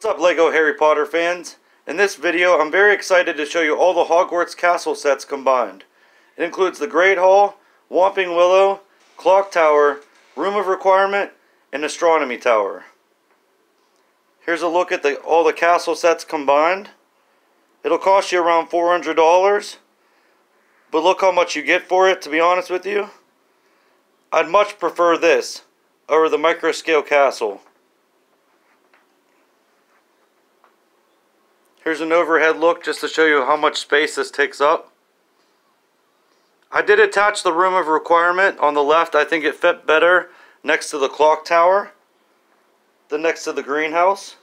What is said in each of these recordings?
What's up, LEGO Harry Potter fans? In this video, I'm very excited to show you all the Hogwarts castle sets combined. It includes the Great Hall, Whomping Willow, Clock Tower, Room of Requirement, and Astronomy Tower. Here's a look at all the castle sets combined. It'll cost you around $400, but look how much you get for it, to be honest with you. I'd much prefer this over the micro scale castle. Here's an overhead look just to show you how much space this takes up. I did attach the Room of Requirement on the left. I think it fit better next to the Clock Tower than next to the greenhouse.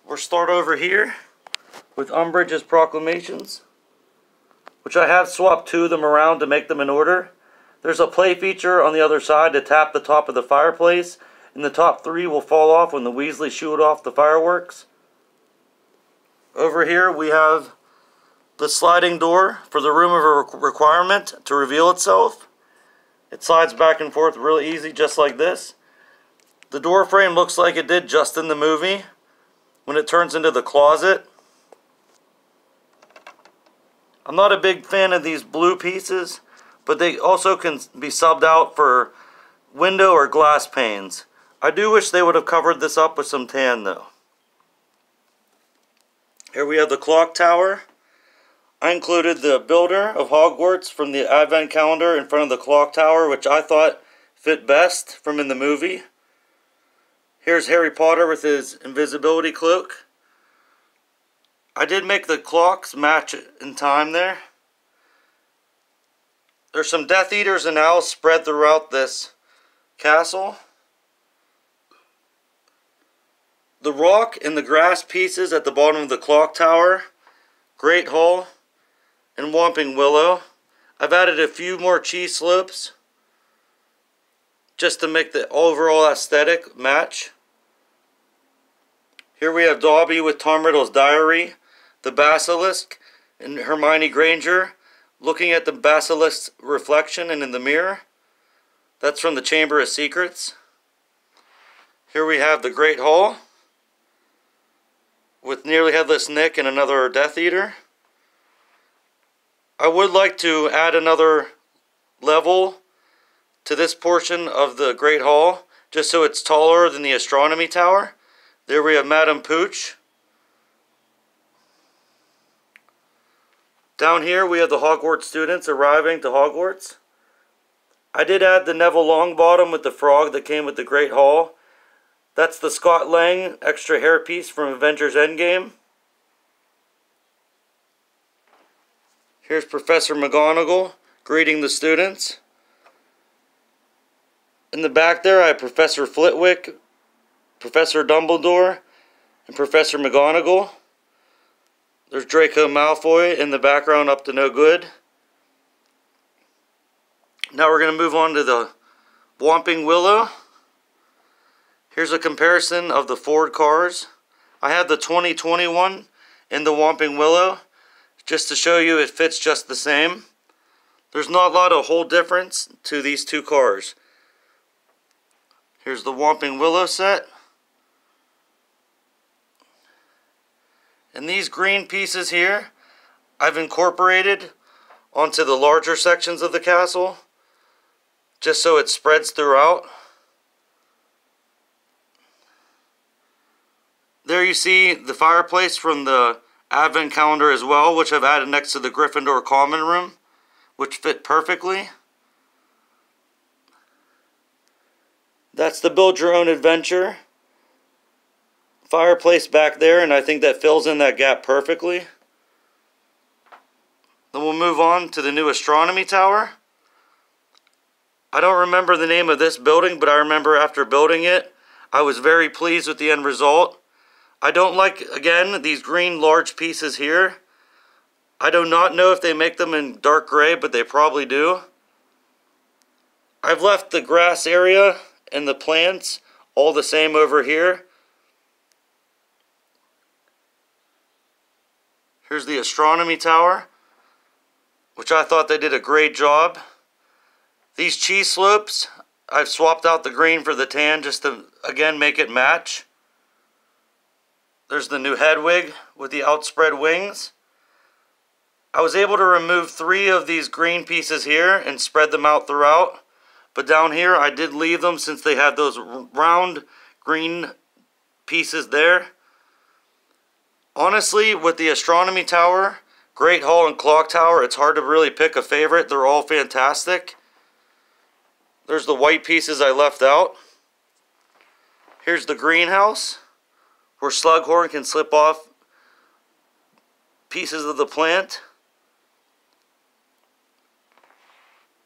We'll start over here with Umbridge's proclamations, which I have swapped two of them around to make them in order. There's a play feature on the other side to tap the top of the fireplace, and the top three will fall off when the Weasleys shoot off the fireworks. Over here we have the sliding door for the Room of Requirement to reveal itself. It slides back and forth really easy, just like this. The door frame looks like it did just in the movie when it turns into the closet. I'm not a big fan of these blue pieces, but they also can be subbed out for window or glass panes. I do wish they would have covered this up with some tan though. Here we have the Clock Tower. I included the builder of Hogwarts from the advent calendar in front of the Clock Tower, which I thought fit best from in the movie. Here's Harry Potter with his invisibility cloak. I did make the clocks match in time there. There's some Death Eaters and owls spread throughout this castle. The rock and the grass pieces at the bottom of the Clock Tower, Great Hall, and Whomping Willow. I've added a few more cheese slopes just to make the overall aesthetic match. Here we have Dobby with Tom Riddle's diary, the Basilisk, and Hermione Granger looking at the Basilisk's reflection and in the mirror. That's from the Chamber of Secrets. Here we have the Great Hall with Nearly Headless Nick and another Death Eater. I would like to add another level to this portion of the Great Hall, just so it's taller than the Astronomy Tower. There we have Madame Pooch. Down here we have the Hogwarts students arriving to Hogwarts. I did add the Neville Longbottom with the frog that came with the Great Hall. That's the Scott Lang extra hairpiece from Avengers Endgame. Here's Professor McGonagall greeting the students. In the back there I have Professor Flitwick, Professor Dumbledore, and Professor McGonagall. There's Draco Malfoy in the background up to no good. Now we're going to move on to the Whomping Willow. Here's a comparison of the Ford cars. I have the 2021 in the Whomping Willow just to show you it fits just the same. There's not a lot of whole difference to these two cars. Here's the Whomping Willow set. And these green pieces here I've incorporated onto the larger sections of the castle just so it spreads throughout. There you see the fireplace from the advent calendar as well, which I've added next to the Gryffindor common room, which fit perfectly. That's the Build Your Own Adventure fireplace back there, and I think that fills in that gap perfectly. Then we'll move on to the new Astronomy Tower. I don't remember the name of this building, but I remember after building it, I was very pleased with the end result. I don't like, again, these green large pieces here. I do not know if they make them in dark gray, but they probably do. I've left the grass area and the plants all the same over here. Here's the Astronomy Tower, which I thought they did a great job. These cheese slopes, I've swapped out the green for the tan just to, again, make it match. There's the new head wig with the outspread wings. I was able to remove 3 of these green pieces here and spread them out throughout. But down here I did leave them since they had those round green pieces there. Honestly, with the Astronomy Tower, Great Hall, and Clock Tower, it's hard to really pick a favorite. They're all fantastic. There's the white pieces I left out. Here's the greenhouse, where Slughorn can slip off pieces of the plant.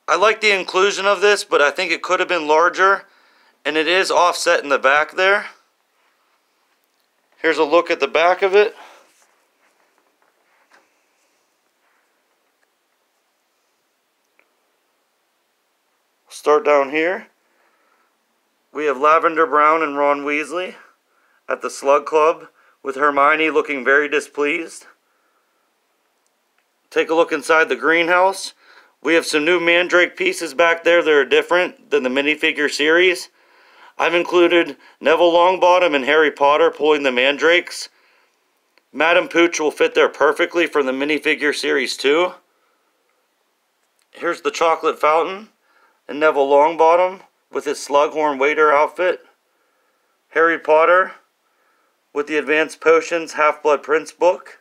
I like the inclusion of this, but I think it could have been larger, and it is offset in the back there. Here's a look at the back of it. Start down here. We have Lavender Brown and Ron Weasley at the Slug Club, with Hermione looking very displeased. Take a look inside the greenhouse. We have some new Mandrake pieces back there that are different than the minifigure series. I've included Neville Longbottom and Harry Potter pulling the Mandrakes. Madame Pooch will fit there perfectly from the minifigure series too. Here's the chocolate fountain and Neville Longbottom with his Slughorn waiter outfit. Harry Potter with the Advanced Potions Half-Blood Prince book.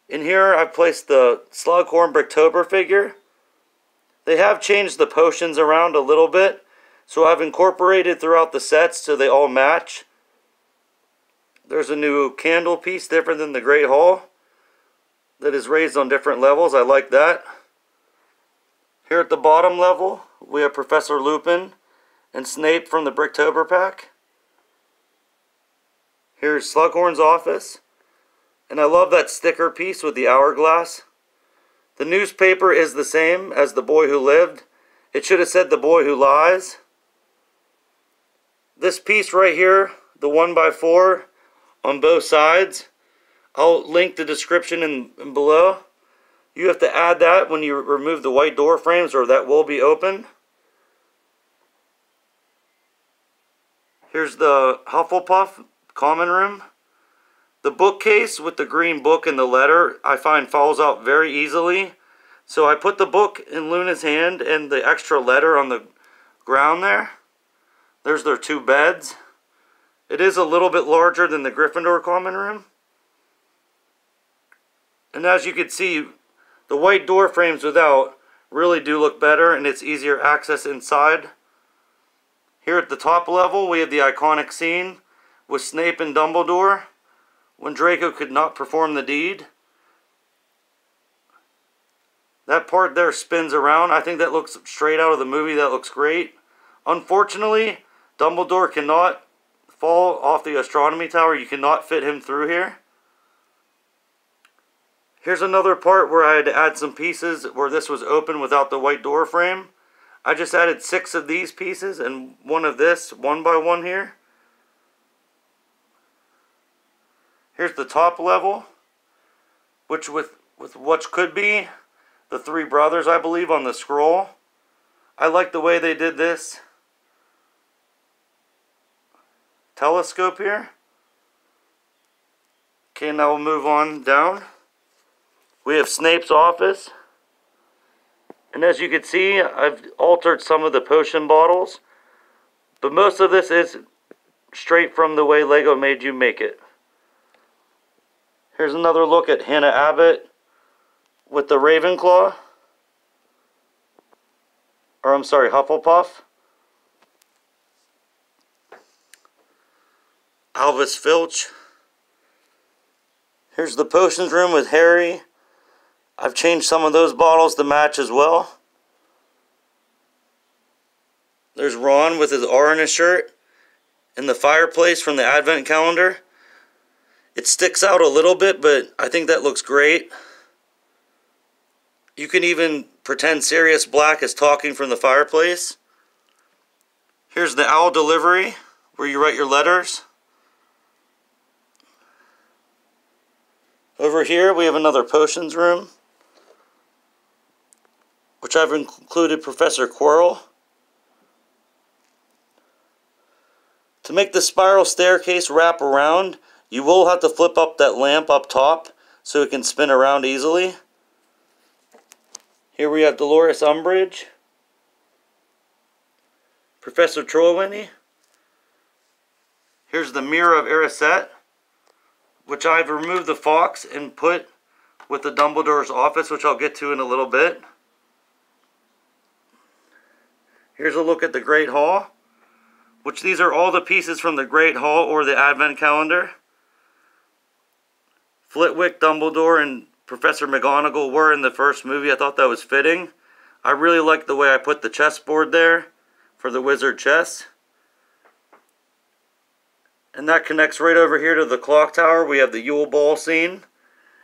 In here I've placed the Slughorn Bricktober figure. They have changed the potions around a little bit, so I've incorporated throughout the sets so they all match. There's a new candle piece different than the Great Hall that is raised on different levels. I like that. Here at the bottom level we have Professor Lupin and Snape from the Bricktober pack. Here's Slughorn's office. And I love that sticker piece with the hourglass. The newspaper is the same as The Boy Who Lived. It should have said The Boy Who Lies. This piece right here, the 1x4 on both sides, I'll link the description in below. You have to add that when you remove the white door frames, or that will be open. Here's the Hufflepuff common room. The bookcase with the green book and the letter I find falls out very easily. So I put the book in Luna's hand and the extra letter on the ground there. There's their 2 beds. It is a little bit larger than the Gryffindor common room. And as you can see, the white door frames without really do look better, and it's easier access inside. Here at the top level we have the iconic scene with Snape and Dumbledore when Draco could not perform the deed. That part there spins around. I think that looks straight out of the movie. That looks great. Unfortunately, Dumbledore cannot fall off the Astronomy Tower. You cannot fit him through here. Here's another part where I had to add some pieces where this was open without the white door frame. I just added 6 of these pieces and 1 of this, 1x1 here. Here's the top level, which with what could be the 3 brothers, I believe, on the scroll. I like the way they did this telescope here. Okay, now we'll move on down. We have Snape's office. And as you can see, I've altered some of the potion bottles. But most of this is straight from the way Lego made you make it. Here's another look at Hannah Abbott with the Ravenclaw. Or I'm sorry, Hufflepuff. Albus Filch. Here's the potions room with Harry. I've changed some of those bottles to match as well. There's Ron with his R in his shirt. And the fireplace from the Advent calendar. It sticks out a little bit, but I think that looks great. You can even pretend Sirius Black is talking from the fireplace. Here's the owl delivery, where you write your letters. Over here we have another potions room, which I've included Professor Quirrell. To make the spiral staircase wrap around, You will have to flip up that lamp up top so it can spin around easily. Here we have Dolores Umbridge, Professor Trelawney. Here's the Mirror of Erised, which I've removed the fox and put with the Dumbledore's office, which I'll get to in a little bit. Here's a look at the Great Hall, which these are all the pieces from the Great Hall or the Advent Calendar. Flitwick, Dumbledore, and Professor McGonagall were in the first movie. I thought that was fitting. I really like the way I put the chessboard there for the wizard chess. And that connects right over here to the clock tower. We have the Yule Ball scene.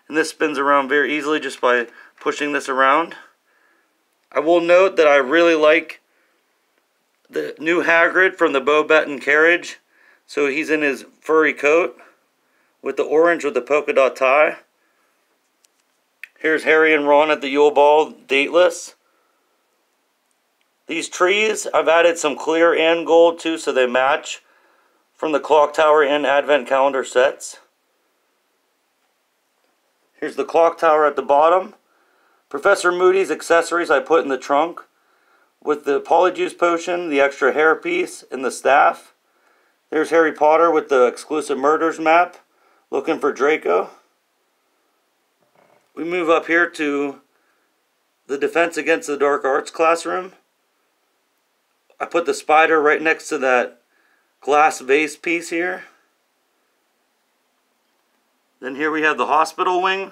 And this spins around very easily just by pushing this around. I will note that I really like the new Hagrid from the Beauxbaton carriage. So he's in his furry coat with the orange with the polka dot tie. Here's Harry and Ron at the Yule Ball, dateless. These trees, I've added some clear and gold too so they match from the clock tower and advent calendar sets. Here's the clock tower at the bottom. Professor Moody's accessories I put in the trunk with the Polyjuice potion, the extra hairpiece, and the staff. There's Harry Potter with the exclusive murders map, looking for Draco. We move up here to the Defense Against the Dark Arts classroom. I put the spider right next to that glass vase piece here. Then here we have the hospital wing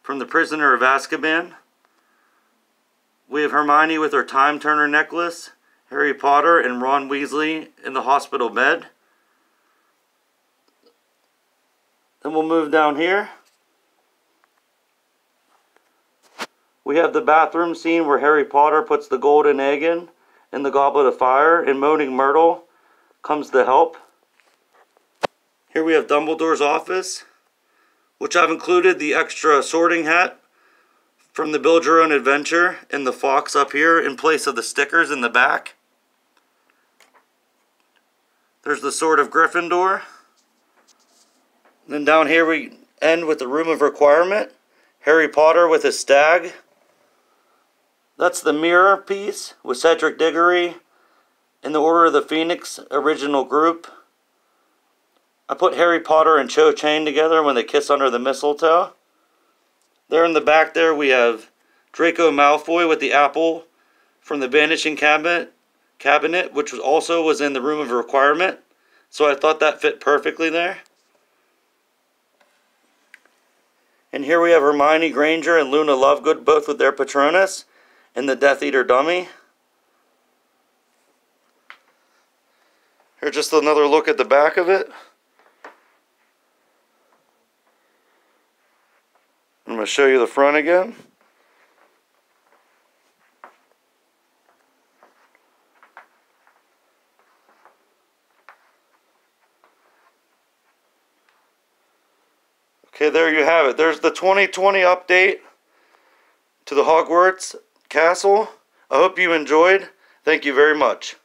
from the Prisoner of Azkaban. We have Hermione with her Time Turner necklace, Harry Potter and Ron Weasley in the hospital bed. Then we'll move down here. We have the bathroom scene where Harry Potter puts the golden egg in the Goblet of Fire, and Moaning Myrtle comes to help. Here we have Dumbledore's office, which I've included the extra sorting hat from the Build Your Own Adventure and the fox up here in place of the stickers in the back. There's the Sword of Gryffindor. Then down here we end with the Room of Requirement. Harry Potter with his stag. That's the mirror piece with Cedric Diggory in the Order of the Phoenix original group. I put Harry Potter and Cho Chang together when they kiss under the mistletoe. There in the back there we have Draco Malfoy with the apple from the Vanishing Cabinet, which also was in the Room of Requirement. So I thought that fit perfectly there. And here we have Hermione Granger and Luna Lovegood, both with their Patronus and the Death Eater dummy. Here's just another look at the back of it. I'm going to show you the front again. Okay, there you have it. There's the 2020 update to the Hogwarts Castle. I hope you enjoyed. Thank you very much.